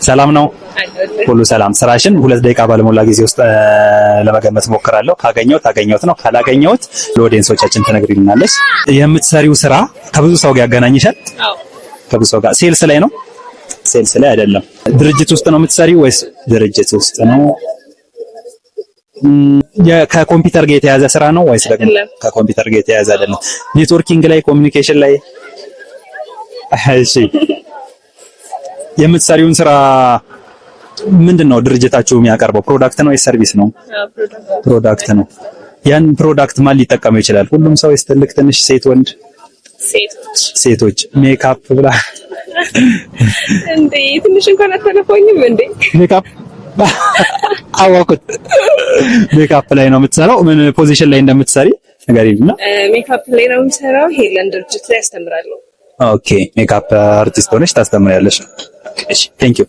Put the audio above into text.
ሰላም ነው ሁሉ ሰላም። ስራሽን 2 ደቂቃ ባለሞላ ጊዜ ውስጥ ለመገመት ሞክራለሁ። ካገኘሁት ነው፣ ካላገኘሁት ለኦዲየንሶቻችን ትነግሪልናለሽ። የምትሰሪው ስራ ከብዙ ሰው ጋር ያገናኝሻል? አዎ። ከብዙ ሰው ጋር። ሴልስ ላይ ነው? ሴልስ ላይ አይደለም። ድርጅት ውስጥ ነው የምትሰሪው ወይስ? ድርጅት ውስጥ ነው። ከኮምፒውተር ጋር የተያዘ ስራ ነው ወይስ ደግሞ ከኮምፒውተር ጋር የተያዘ አይደለም? ኔትወርኪንግ ላይ፣ ኮሚኒኬሽን ላይ? እሺ። የምትሰሪውን ስራ ምንድነው ድርጅታችሁ የሚያቀርበው? ፕሮዳክት ነው ወይስ ሰርቪስ ነው? ፕሮዳክት ነው። ያን ፕሮዳክት ማን ሊጠቀመው ይችላል? ሁሉም ሰው ወይስ ትልቅ፣ ትንሽ፣ ሴት፣ ወንድ? ሴቶች። ሜካፕ ብላ እንዴ ትንሽ እንኳን አትለፈኝም እንዴ? ሜካፕ አዋቁት። ሜካፕ ላይ ነው የምትሰራው። ምን ፖዚሽን ላይ እንደምትሰሪ ንገሪኝና። ሜካፕ ላይ ነው የምሰራው። ሄለን ድርጅት ላይ አስተምራለሁ። ኦኬ ሜካፕ አርቲስት ሆነሽ ታስተምሪያለሽ። እሺ ቴንክ ዩ